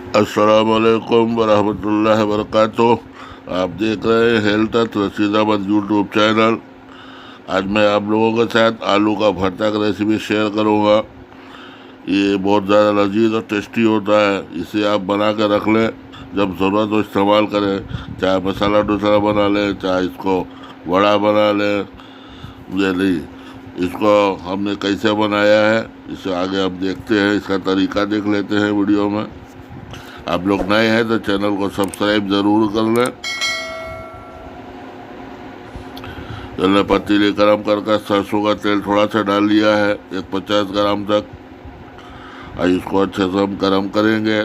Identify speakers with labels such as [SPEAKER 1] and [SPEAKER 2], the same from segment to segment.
[SPEAKER 1] अस्सलाम वालेकुम वरहमतुल्लाहि वबरकातुह। आप देख रहे हैं health Rashid Ahmed YouTube channel. आज मैं आप लोगों के साथ आलू का भरता की रेसिपी शेयर करूंगा। ये बहुत ज़्यादा लजीज और टेस्टी होता है। इसे आप बना कर रख लें, जब ज़रूरत हो इस्तेमाल करें। चाहे मसाला डोसा बना लें, चाहे इसको वड़ा बना लें। ये नहीं, इसको हमने कैसे बनाया है इसे आगे हम देखते हैं। इसका तरीका देख लेते हैं वीडियो में। आप लोग नए हैं तो चैनल को सब्सक्राइब ज़रूर कर लें। मैंने पतीली गरम करके सरसों का तेल थोड़ा सा डाल लिया है, 50 ग्राम तक। और इसको अच्छे से हम गरम करेंगे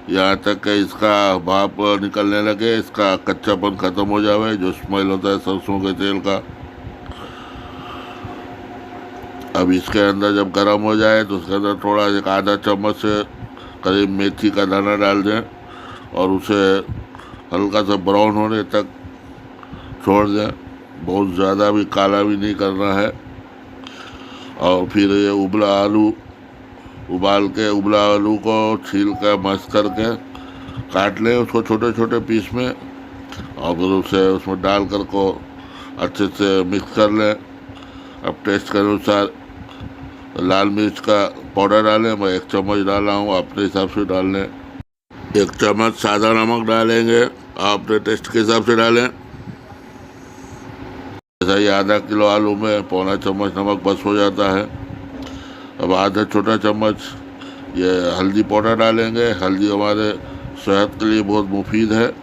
[SPEAKER 1] यहाँ तक कि इसका भाप निकलने लगे, इसका कच्चापन ख़त्म हो जाए, जो स्मेल होता है सरसों के तेल का। अब इसके अंदर जब गर्म हो जाए तो उसके अंदर थोड़ा एक आधा चम्मच से करीब मेथी का दाना डाल दें और उसे हल्का सा ब्राउन होने तक छोड़ दें। बहुत ज़्यादा भी काला भी नहीं करना है। और फिर ये उबला आलू को छील कर मस करके काट लें उसको छोटे छोटे पीस में, और फिर उसे उसमें डाल कर को अच्छे से मिक्स कर लें। अब टेस्ट के अनुसार लाल मिर्च का पाउडर डालें। मैं 1 चम्मच डाला हूँ, अपने हिसाब से डाल लें। 1 चम्मच सादा नमक डालेंगे, आप अपने टेस्ट के हिसाब से डालें। जैसा ये आधा किलो आलू में पौना चम्मच नमक बस हो जाता है। अब आधा छोटा चम्मच ये हल्दी पाउडर डालेंगे। हल्दी हमारे सेहत के लिए बहुत मुफीद है,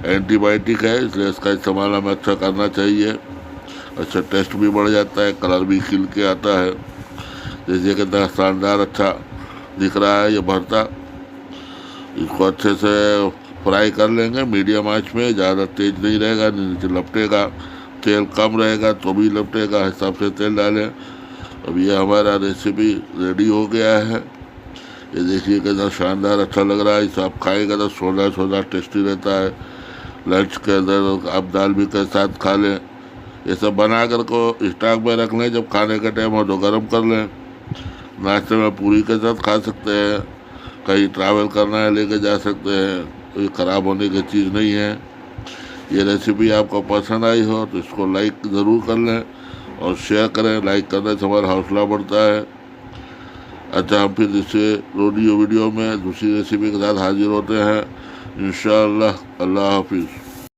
[SPEAKER 1] एंटीबायोटिक है, इसलिए इसका इस्तेमाल हमें अच्छा करना चाहिए। अच्छा टेस्ट भी बढ़ जाता है, कलर भी खिल के आता है। जैसे कितना शानदार अच्छा दिख रहा है ये भरता। इसको अच्छे से फ्राई कर लेंगे मीडियम आंच में। ज़्यादा तेज नहीं रहेगा, नीचे लपटेगा। तेल कम रहेगा तो भी लपटेगा, हिसाब से तेल डालें। अब ये हमारा रेसिपी रेडी हो गया है। ये देखिए कितना शानदार अच्छा लग रहा है। इसे आप खाएगा तो सोना सोना टेस्टी रहता है। लंच के अंदर आप दाल भी के साथ खा लें। ये सब बना कर को स्टॉक में रख लें, जब खाने का टाइम हो तो गर्म कर लें। नाश्ते में पूरी के साथ खा सकते हैं, कहीं ट्रैवल करना है लेके जा सकते हैं। कोई ख़राब होने की चीज़ नहीं है। ये रेसिपी आपको पसंद आई हो तो इसको लाइक ज़रूर कर लें और शेयर करें। लाइक करने से हमारा हौसला बढ़ता है। अच्छा, हम फिर इसे वीडियो में दूसरी रेसिपी के साथ हाजिर होते हैं इंशाअल्लाह। अल्लाह हाफिज़।